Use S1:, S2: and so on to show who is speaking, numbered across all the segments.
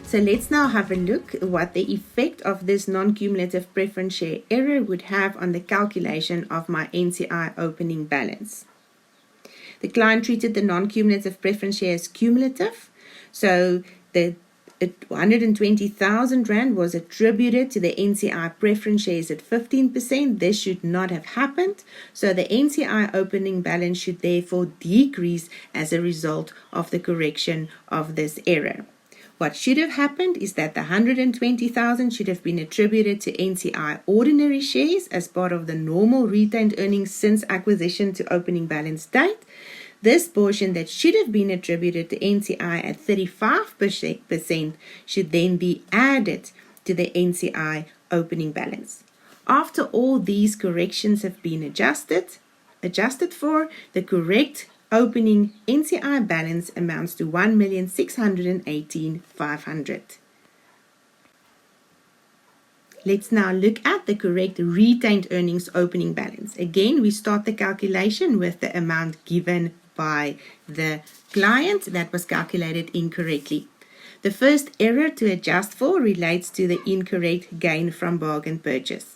S1: So let's now have a look at what the effect of this non-cumulative preference share error would have on the calculation of my NCI opening balance. The client treated the non-cumulative preference share as cumulative, so the 120,000 Rand was attributed to the NCI preference shares at 15%. This should not have happened, so the NCI opening balance should therefore decrease as a result of the correction of this error. What should have happened is that the 120,000 should have been attributed to NCI ordinary shares as part of the normal retained earnings since acquisition to opening balance date. This portion that should have been attributed to NCI at 35% should then be added to the NCI opening balance. After all these corrections have been adjusted for, the correct opening NCI balance amounts to 1,618,500. Let's now look at the correct retained earnings opening balance. Again, we start the calculation with the amount given by the client that was calculated incorrectly. The first error to adjust for relates to the incorrect gain from bargain purchase.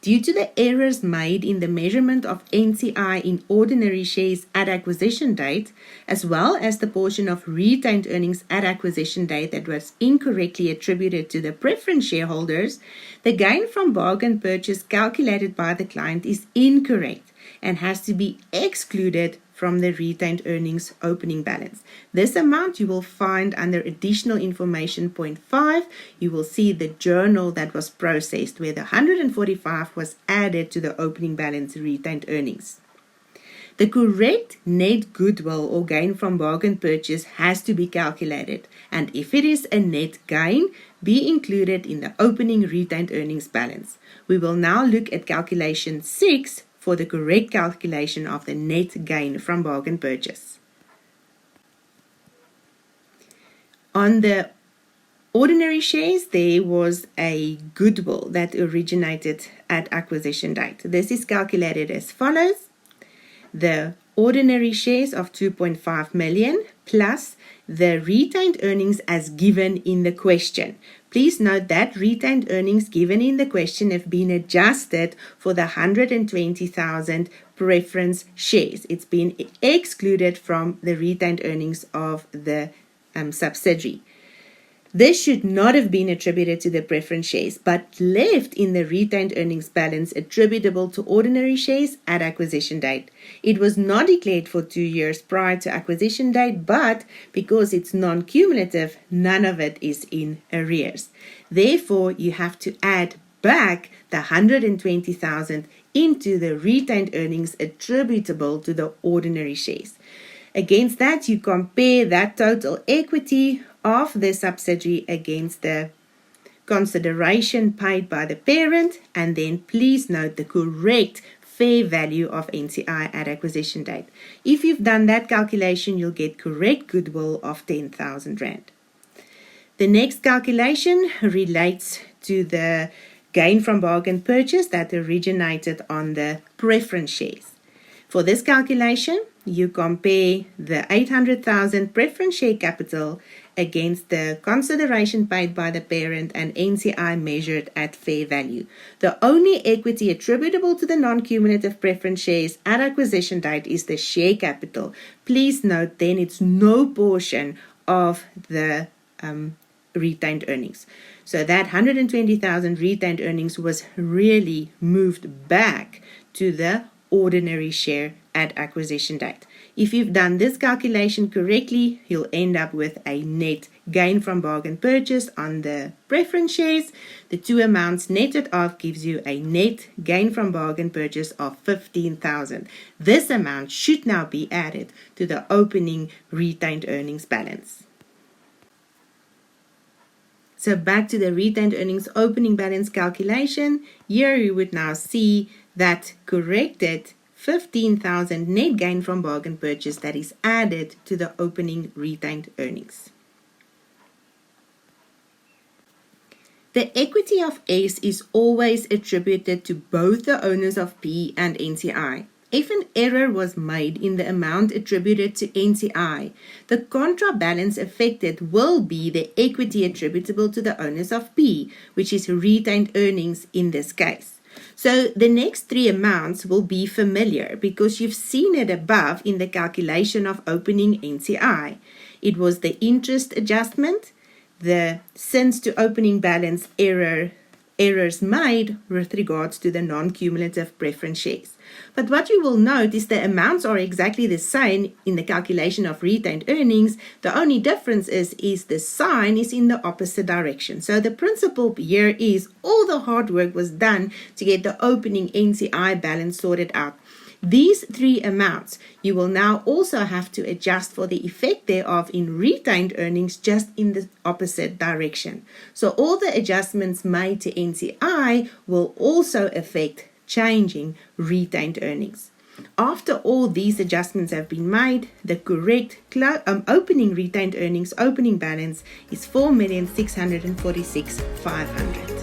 S1: Due to the errors made in the measurement of NCI in ordinary shares at acquisition date, as well as the portion of retained earnings at acquisition date that was incorrectly attributed to the preference shareholders, the gain from bargain purchase calculated by the client is incorrect and has to be excluded from the retained earnings opening balance. This amount you will find under additional information point 5. You will see the journal that was processed where the 145 was added to the opening balance retained earnings. The correct net goodwill or gain from bargain purchase has to be calculated, and if it is a net gain, be included in the opening retained earnings balance. We will now look at calculation 6 for the correct calculation of the net gain from bargain purchase. On the ordinary shares, there was a goodwill that originated at acquisition date. This is calculated as follows. The ordinary shares of 2.5 million plus the retained earnings as given in the question. Please note that retained earnings given in the question have been adjusted for the 120,000 preference shares. It's been excluded from the retained earnings of the subsidiary. This should not have been attributed to the preference shares, but left in the retained earnings balance attributable to ordinary shares at acquisition date. It was not declared for 2 years prior to acquisition date, but because it's non-cumulative, none of it is in arrears. Therefore, you have to add back the 120,000 into the retained earnings attributable to the ordinary shares. Against that, you compare that total equity of the subsidiary against the consideration paid by the parent, and then please note the correct fair value of NCI at acquisition date. If you've done that calculation, you'll get correct goodwill of 10,000 Rand. The next calculation relates to the gain from bargain purchase that originated on the preference shares. For this calculation, you compare the 800,000 preference share capital against the consideration paid by the parent and NCI measured at fair value. The only equity attributable to the non-cumulative preference shares at acquisition date is the share capital. Please note then it's no portion of the retained earnings. So that 120,000 retained earnings was really moved back to the ordinary share at acquisition date. If you've done this calculation correctly, you'll end up with a net gain from bargain purchase on the preference shares. The two amounts netted off gives you a net gain from bargain purchase of 15,000. This amount should now be added to the opening retained earnings balance. So back to the retained earnings opening balance calculation. Here you would now see that corrected 15,000 net gain from bargain purchase that is added to the opening retained earnings. The equity of S is always attributed to both the owners of P and NCI. If an error was made in the amount attributed to NCI, the contrabalance affected will be the equity attributable to the owners of P, which is retained earnings in this case. So the next three amounts will be familiar because you've seen it above in the calculation of opening NCI. It was the interest adjustment, the since to opening balance errors made with regards to the non-cumulative preference shares. But what you will note is the amounts are exactly the same in the calculation of retained earnings. The only difference is the sign is in the opposite direction. So the principle here is all the hard work was done to get the opening NCI balance sorted out. These three amounts you will now also have to adjust for the effect thereof in retained earnings just in the opposite direction. So all the adjustments made to NCI will also affect changing retained earnings. After all these adjustments have been made, the correct opening retained earnings opening balance is 4,646,500.